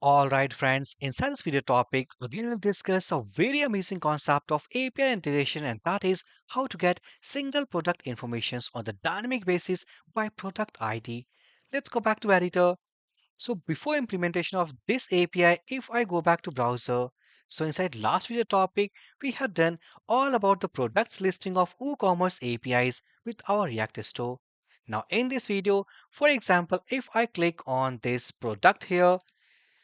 Alright friends, inside this video topic, we will discuss a very amazing concept of API integration, and that is how to get single product informations on the dynamic basis by product ID. Let's go back to editor. So before implementation of this API, if I go back to browser, so inside last video topic, we had done all about the products listing of WooCommerce APIs with our React store. Now in this video, for example, if I click on this product here,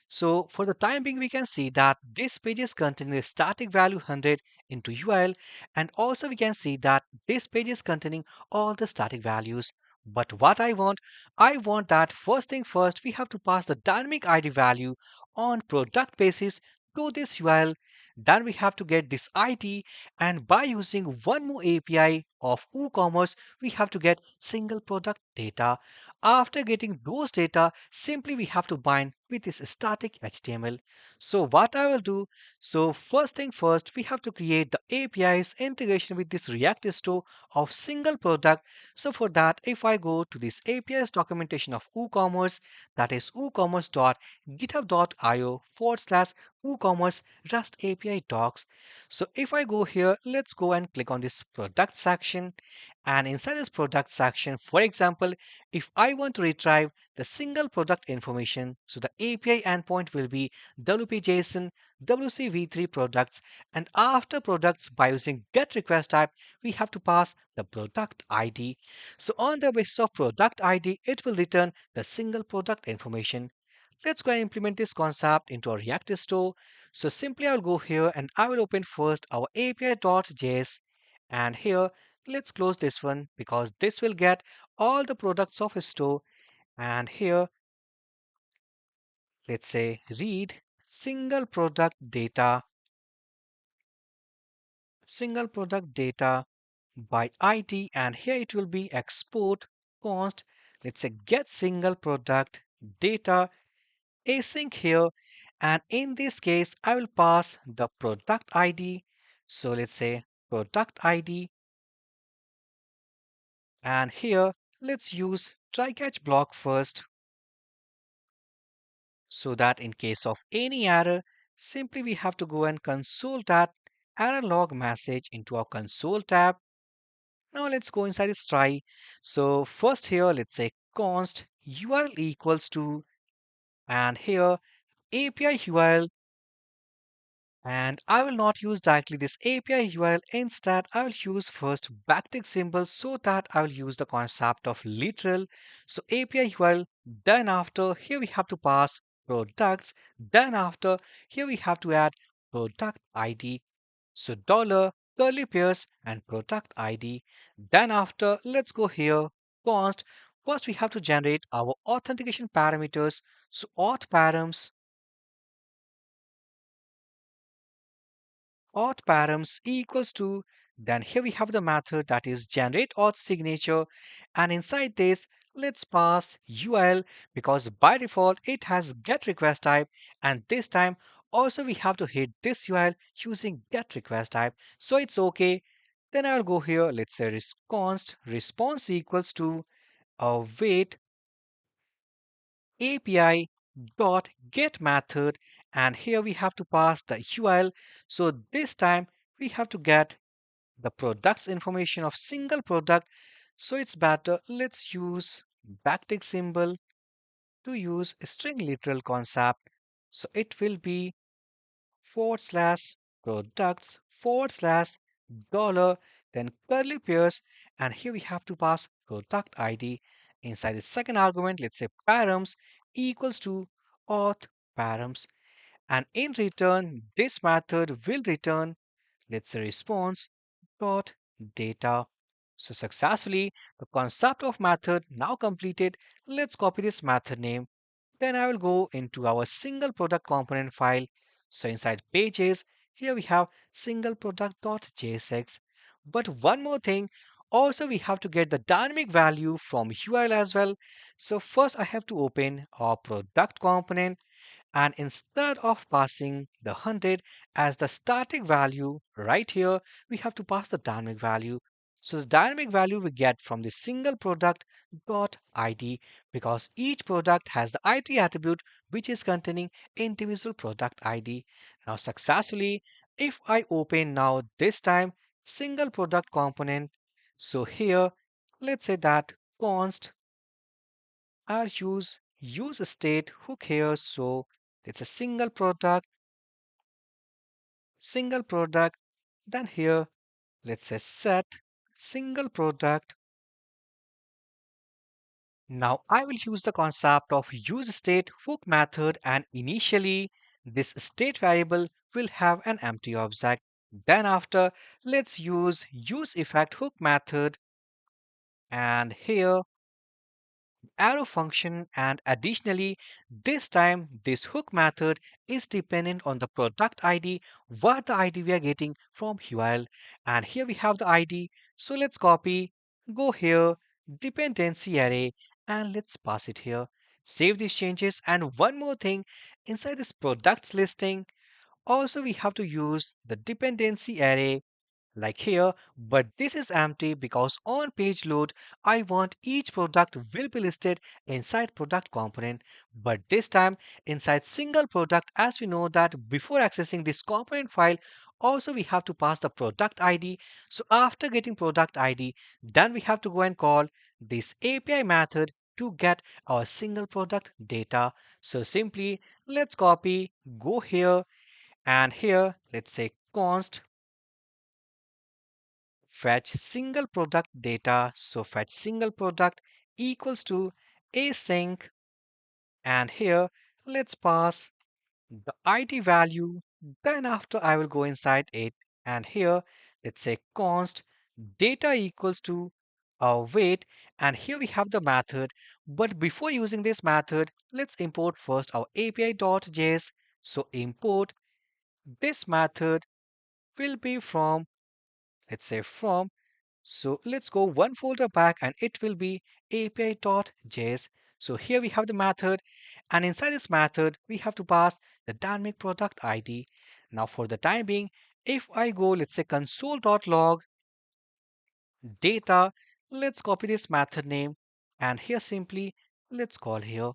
so for the time being, we can see that this page is containing the static value 100 into URL, and also we can see that this page is containing all the static values. But what I want that first thing first, we have to pass the dynamic ID value on product basis to this URL. Then we have to get this ID, and by using one more API of WooCommerce, we have to get single product data. After getting those data, simply we have to bind with this static HTML. So what I will do, so first thing first, we have to create the API's integration with this React store of single product. So for that, if I go to this API's documentation of WooCommerce, that is woocommerce.github.io/WooCommerce Rust API docs. So if I go here, let's go and click on this product section. And inside this product section, for example, if I want to retrieve the single product information, so the API endpoint will be WP-JSON WCV3 products, and after products, by using get request type, we have to pass the product ID. So on the basis of product ID, it will return the single product information. Let's go and implement this concept into our React store. So simply I'll go here and I will open first our API.js, and here let's close this one because this will get all the products of a store. And here let's say read single product data by ID, and here it will be export const, let's say get single product data async here, and in this case I will pass the product ID. So let's say product ID, and here let's use try catch block first, so that in case of any error, simply we have to go and console that error log message into our console tab. Now let's go inside this try. So first here, let's say const URL equals to, and here API URL, and I will not use directly this API URL. Instead, I will use first backtick symbol so that I will use the concept of literal. So API URL, then after here we have to pass products, then after here we have to add product ID. So dollar curly pairs and product ID. Then after let's go here const. First we have to generate our authentication parameters. So auth params, equals to, then here we have the method that is generate auth signature, and inside this let's pass URL because by default it has get request type, and this time also we have to hit this URL using get request type, so it's okay. Then I'll go here, let's say const response equals to wait API dot get method, and here we have to pass the URL. So this time we have to get the products information of single product. So it's better let's use backtick symbol to use a string literal concept. So it will be forward slash products forward slash dollar, then curly pairs, and here we have to pass product ID. Inside the second argument, let's say params equals to auth params, and in return this method will return, let's say response dot data. So successfully the concept of method now completed. Let's copy this method name. Then I will go into our single product component file. So inside pages, here we have single product.jsx. But one more thing, also we have to get the dynamic value from URL as well. So first I have to open our product component, and instead of passing the 100 as the static value right here, we have to pass the dynamic value. So the dynamic value we get from the single product dot ID because each product has the ID attribute which is containing individual product ID. Now successfully, if I open now this time single product component, so here let's say that const I use state hook here, so it's a single product. Then here let's say set single product. Now I will use the concept of use state hook method, and initially this state variable will have an empty object. Then after, let's use effect hook method, and here arrow function, and additionally this time this hook method is dependent on the product ID, what the ID we are getting from URL. And here we have the ID, so let's copy, go here, dependency array, and let's pass it here, save these changes. And one more thing, inside this products listing also we have to use the dependency array like here, but this is empty because on page load I want each product will be listed inside product component, but this time inside single product, as we know that before accessing this component file also we have to pass the product ID. So after getting product ID, then we have to go and call this API method to get our single product data. So simply let's copy, go here, and here let's say const fetch single product data. So fetch single product equals to async, and here let's pass the ID value. Then after I will go inside it, and here let's say const data equals to wait, and here we have the method. But before using this method, let's import first our api.js. So import this method will be from, let's say from, so let's go one folder back and it will be api.js. So here we have the method, and inside this method we have to pass the dynamic product ID. Now for the time being, if I go, let's say console.log data, let's copy this method name, and here simply let's call here.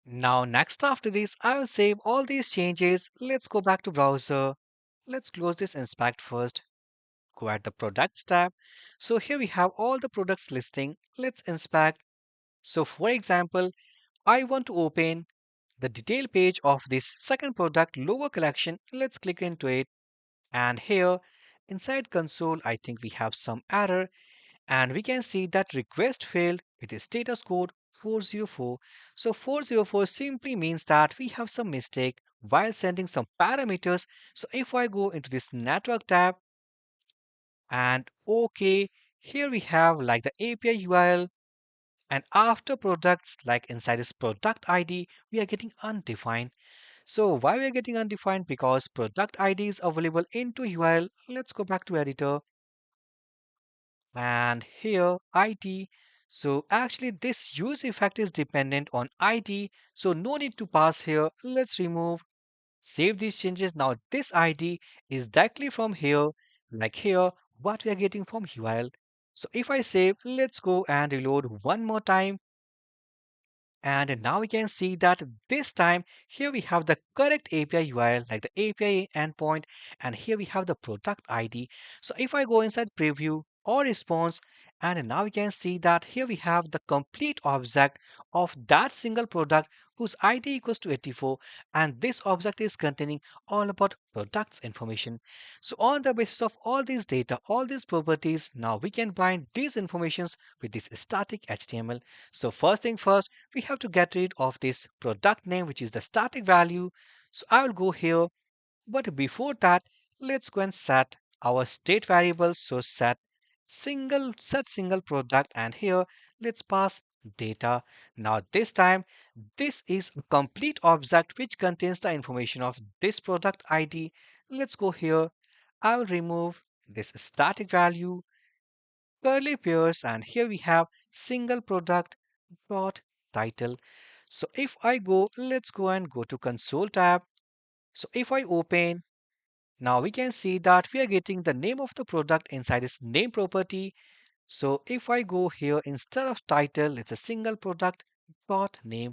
Now next after this, I will save all these changes. Let's go back to browser. Let's close this inspect first. Go at the products tab. So here we have all the products listing. Let's inspect. So for example, I want to open the detail page of this second product logo collection. Let's click into it. And here inside console, I think we have some error, and we can see that request failed with a status code 404. So 404 simply means that we have some mistake while sending some parameters. So if I go into this network tab, and okay, here we have like the API URL, and after products, like inside this product ID we are getting undefined. So why we are getting undefined? Because product ID is available into URL. Let's go back to editor, and here ID. So actually this use effect is dependent on ID, so no need to pass here. Let's remove, save these changes. Now this ID is directly from here, like here, what we are getting from URL. So if I save, let's go and reload one more time. And now we can see that this time here we have the correct API URL, like the API endpoint, and here we have the product ID. So if I go inside preview or response, and now we can see that here we have the complete object of that single product whose ID equals to 84, and this object is containing all about products information. So on the basis of all these data, all these properties, now we can bind these informations with this static HTML. So first thing first, we have to get rid of this product name, which is the static value. So I will go here, but before that, let's go and set our state variable. So set single product, and here let's pass data. Now this time, this is a complete object which contains the information of this product ID. Let's go here. I will remove this static value, curly pairs, and here we have single product dot title. So if I go, let's go and go to console tab. So if I open, Now we can see that we are getting the name of the product inside this name property. So if I go here instead of title, it's a single product dot name.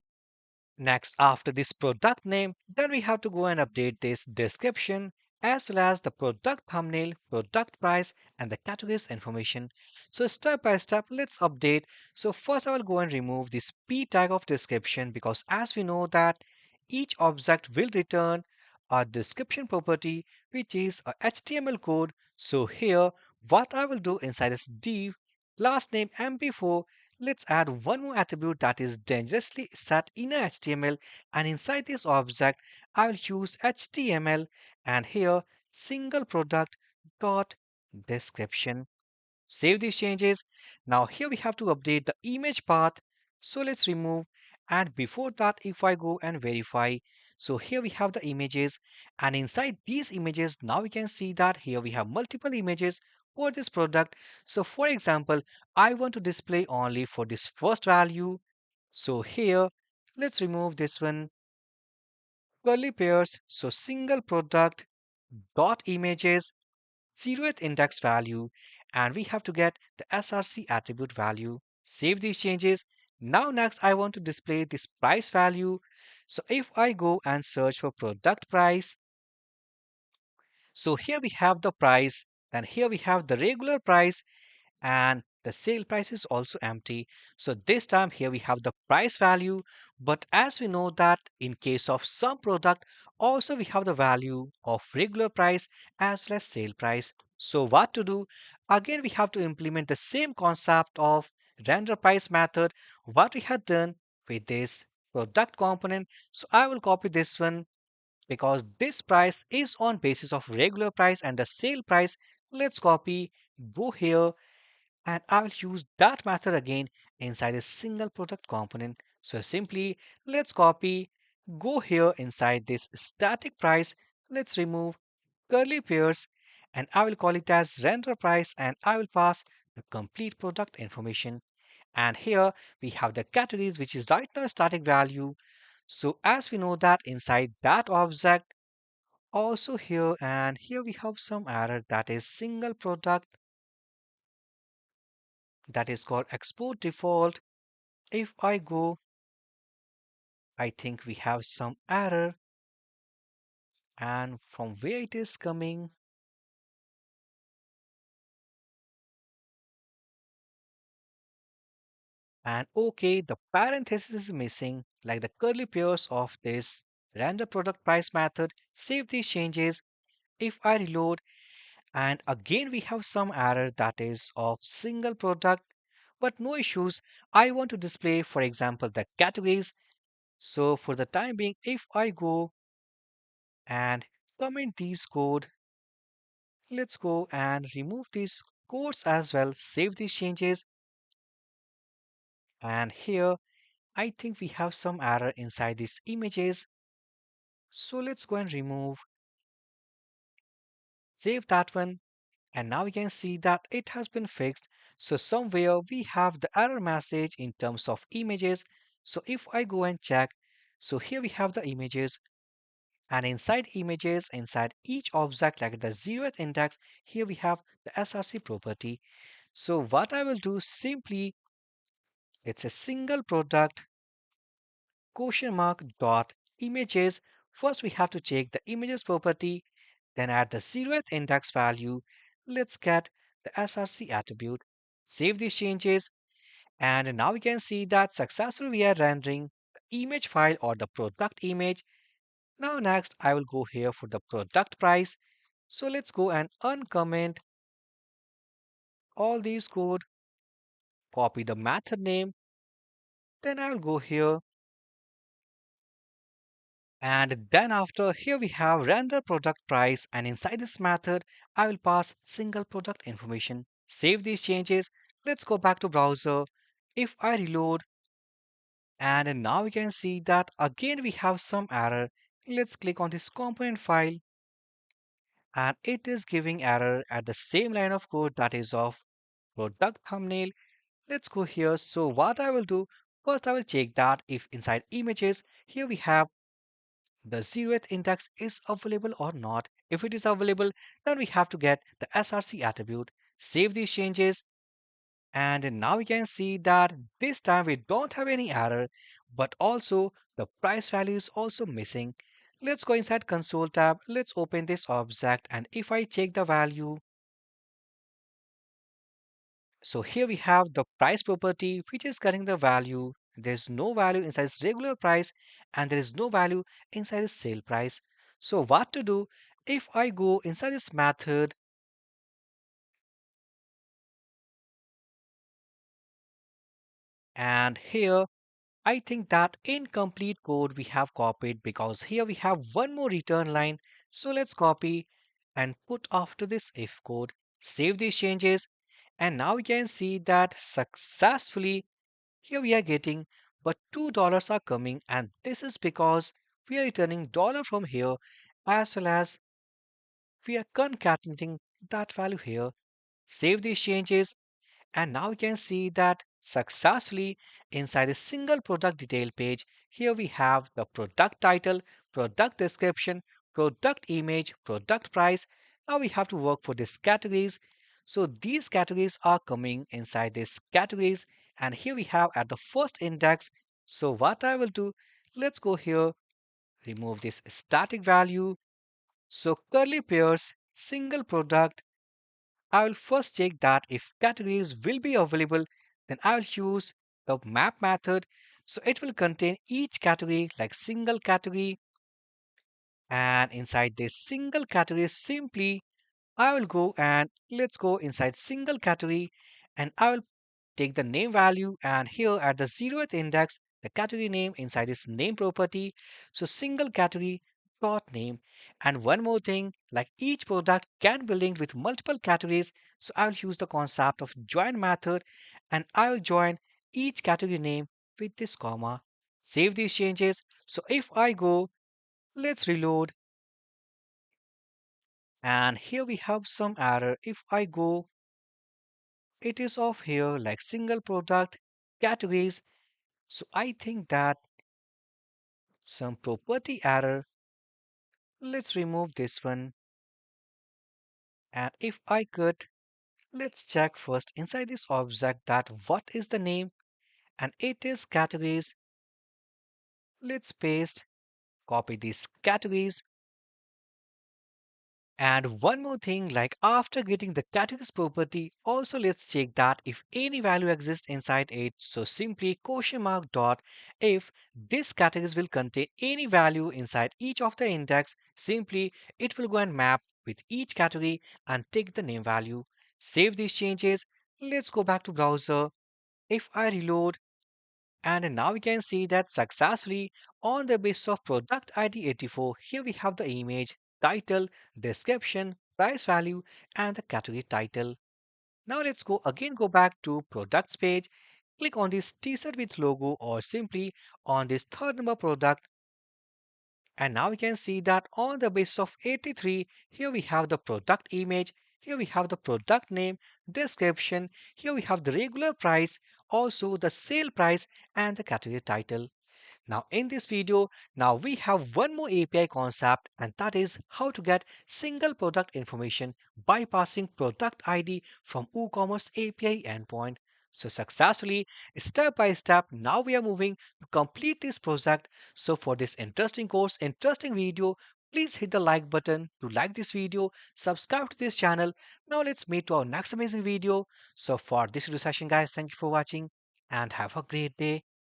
Next, after this product name, then we have to go and update this description as well as the product thumbnail, product price, and the categories information. So step by step, let's update. So first I will go and remove this p tag of description because as we know that each object will return a description property which is a HTML code. So here what I will do inside this div last name MP4, let's add one more attribute that is dangerously set in a HTML, and inside this object I will use HTML and here single product dot description. Save these changes. Now here we have to update the image path. So let's remove, and before that if I go and verify, so here we have the images, and inside these images now we can see that here we have multiple images for this product. So for example, I want to display only for this first value. So here let's remove this one curly pairs. So single product dot images 0th index value, and we have to get the src attribute value. Save these changes. Now next I want to display this price value. So if I go and search for product price, so here we have the price, and here we have the regular price, and the sale price is also empty. So this time here we have the price value, but as we know that in case of some product also we have the value of regular price as well as sale price. So what to do? Again we have to implement the same concept of render price method what we had done with this product component. So I will copy this one because this price is on basis of regular price and the sale price. Let's copy, go here, and I will use that method again inside a single product component. So simply let's copy, go here inside this static price, let's remove curly pairs, and I will call it as render price, and I will pass the complete product information. And here we have the categories which is right now static value. So as we know that inside that object also here, and here we have some error that is single product, that is called export default. If I go, I think we have some error, and from where it is coming, and okay, the parenthesis is missing, like the curly pairs of this render product price method. Save these changes. If I reload, and again we have some error that is of single product, but no issues. I want to display, for example, the categories. So for the time being, if I go and comment these code, let's go and remove these codes as well, save these changes. And here, I think we have some error inside these images. So let's go and remove, save that one. And now we can see that it has been fixed. So somewhere we have the error message in terms of images. So if I go and check, so here we have the images. And inside images, inside each object, like the 0th index, here we have the src property. So what I will do simply, it's a single product question mark dot images. First we have to check the images property, then at the 0th index value, let's get the src attribute. Save these changes, and now we can see that successfully we are rendering the image file or the product image. Now next I will go here for the product price. So let's go and uncomment all these code, copy the method name, then I will go here, and then after here we have render product price, and inside this method I will pass single product information. Save these changes. Let's go back to browser. If I reload, and now we can see that again we have some error. Let's click on this component file, and it is giving error at the same line of code that is of product thumbnail. Let's go here. So what I will do, first I will check that if inside images here we have the 0th index is available or not. If it is available, then we have to get the src attribute, save these changes, and now we can see that this time we don't have any error, but also the price value is also missing. Let's go inside console tab. Let's open this object. And if I check the value, so here we have the price property, which is getting the value. There's no value inside this regular price and there is no value inside the sale price. So what to do? If I go inside this method and here I think that incomplete code we have copied because here we have one more return line. So let's copy and put after this if code. Save these changes. And now we can see that successfully here we are getting, but $2 are coming. And this is because we are returning dollar from here as well as we are concatenating that value here. Save these changes. And now we can see that successfully inside a single product detail page, here we have the product title, product description, product image, product price. Now we have to work for these categories. So these categories are coming inside these categories. And here we have at the first index. So what I will do, let's go here, remove this static value. So curly pairs, single product, I will first check that if categories will be available, then I will use the map method. So it will contain each category like single category. And inside this single category, simply I will go and let's go inside single category and I will take the name value and here at the 0th index, the category name inside this name property. So single category dot name. And one more thing, like each product can be linked with multiple categories. So I'll use the concept of join method and I'll join each category name with this comma. Save these changes. So if I go, let's reload. And here we have some error. If I go, it is off here like single product categories. So I think that some property error. Let's remove this one. And if I could, let's check first inside this object that what is the name and it is categories. Let's paste, copy these categories. And one more thing, like after getting the categories property, also let's check that if any value exists inside it. So simply question mark dot if this categories will contain any value inside each of the index, simply it will go and map with each category and take the name value. Save these changes. Let's go back to browser. If I reload, and now we can see that successfully on the basis of product ID 84, here we have the image, title, description, price value, and the category title. Now let's go back to products page, click on this t-shirt with logo or simply on this third number product. And now we can see that on the basis of 83, here we have the product image, here we have the product name, description, here we have the regular price, also the sale price and the category title. Now in this video, now we have one more API concept and that is how to get single product information by passing product ID from WooCommerce API endpoint. So successfully, step by step, now we are moving to complete this project. So for this interesting course, interesting video, please hit the like button to like this video, subscribe to this channel. Now let's meet to our next amazing video. So for this video session guys, thank you for watching and have a great day.